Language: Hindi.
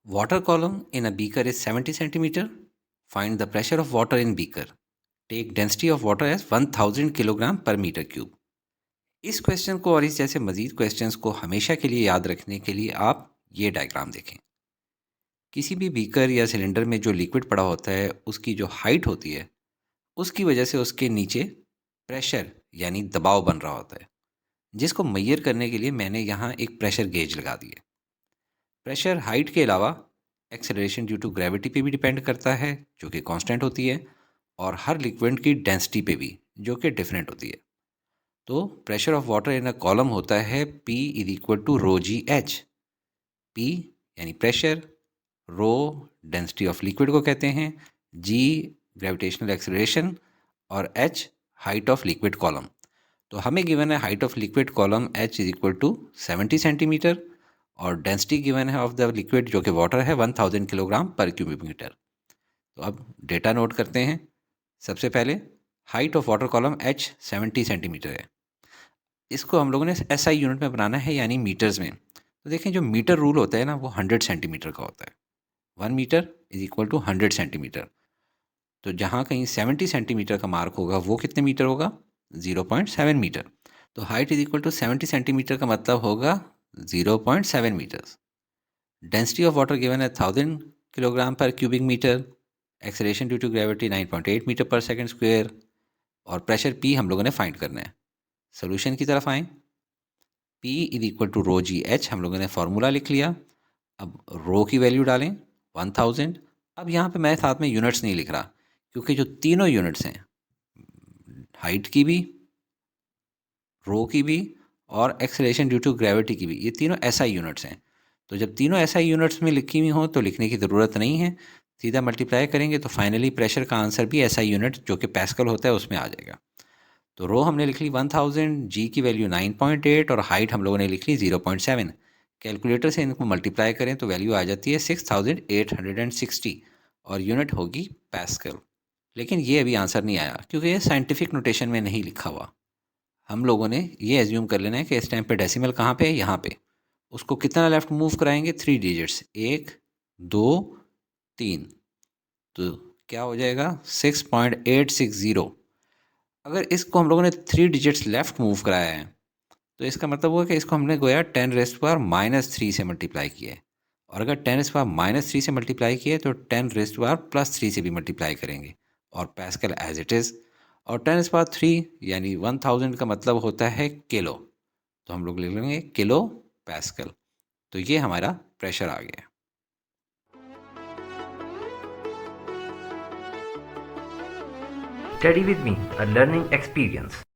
Water column in a beaker is 70 centimeter. Find the pressure of water in beaker. Take density of water as 1000 kilogram पर मीटर क्यूब। इस क्वेश्चन को और इस जैसे मज़ीद क्वेश्चंस को हमेशा के लिए याद रखने के लिए आप ये डायग्राम देखें। किसी भी बीकर या सिलेंडर में जो लिक्विड पड़ा होता है उसकी जो हाइट होती है उसकी वजह से उसके नीचे प्रेशर यानी दबाव बन रहा होता है, जिसको मेजर करने के लिए मैंने यहाँ एक प्रेशर गेज लगा दी है। प्रेशर हाइट के अलावा एक्सेलरेशन ड्यू टू ग्रेविटी पे भी डिपेंड करता है, जो कि कांस्टेंट होती है, और हर लिक्विड की डेंसिटी पे भी, जो कि डिफरेंट होती है। तो pressure of water in a column होता है P is equal to rho G H. P यानी pressure, rho density of liquid को कहते हैं, G ग्रेविटेशनल एक्सेलरेशन और H height of liquid column. तो हमें गिवन है height of liquid column H is equal to 70 centimetre और डेंसिटी गिवन है ऑफ द लिक्विड जो कि वाटर है 1000 किलोग्राम पर क्यूबिक मीटर। तो अब डेटा नोट करते हैं। सबसे पहले height of water column H 70 centimetre है। इसको हम लोगों ने SI यूनिट में बनाना है, यानी मीटर्स में। तो देखें, जो मीटर रूल होता है ना, वो 100 सेंटीमीटर का होता है। 1 metre is equal to 100 centimetre. तो जहाँ कहीं 70 सेंटीमीटर का मार्क होगा वो कितने मीटर होगा? 0.7 मीटर। तो height is equal to 70 centimetre का मतलब होगा 0.7 metres. Density of water given है 1000 kilogram per cubic metre. Acceleration due to gravity 9.8 metre per second square. और प्रेशर P हम लोगों ने फाइंड करना है। सोल्यूशन की तरफ आएँ। P is equal to rho G H हम लोगों ने फार्मूला लिख लिया। अब रो की वैल्यू डालें 1000। अब यहाँ पे मैं साथ में यूनिट्स नहीं लिख रहा, क्योंकि जो तीनों यूनिट्स हैं, हाइट की भी, रो की भी और एक्सेलरेशन ड्यू टू ग्रेविटी की भी, ये तीनों SI यूनिट्स हैं। तो जब तीनों SI यूनिट्स में लिखी हुई हों तो लिखने की ज़रूरत नहीं है, सीधा मल्टीप्लाई करेंगे तो फाइनली प्रेशर का आंसर भी SI यूनिट जो कि पैस्कल होता है उसमें आ जाएगा। तो रो हमने लिख ली 1000, जी की वैल्यू 9.8 और हाइट हम लोगों ने लिख ली 0.7। कैलकुलेटर से इनको मल्टीप्लाई करें तो वैल्यू आ जाती है 6860 और यूनिट होगी पैस्कल। लेकिन ये अभी आंसर नहीं आया क्योंकि ये साइंटिफिक नोटेशन में नहीं लिखा हुआ। हम लोगों ने ये एज्यूम कर लेना है कि इस टाइम पे डेसिमल कहाँ पे है, यहाँ पे। उसको कितना लेफ्ट मूव कराएंगे? 3 डिजिट्स, 1 2 3। तो क्या हो जाएगा? 6.860। अगर इसको हम लोगों ने 3 डिजिट्स लेफ्ट मूव कराया है तो इसका मतलब हुआ कि इसको हमने गोया 10⁻³ से मल्टीप्लाई किया है। और अगर 10⁻³ से मल्टीप्लाई किया है तो 10⁻+3 से भी मल्टीप्लाई करेंगे और पैस्कल एज इट इज़। और 10⁻³ यानी 1000 का मतलब होता है किलो, तो हम लोग लिख लेंगे किलो पैस्कल। तो ये हमारा प्रेशर आ गया। Study with me, a learning experience.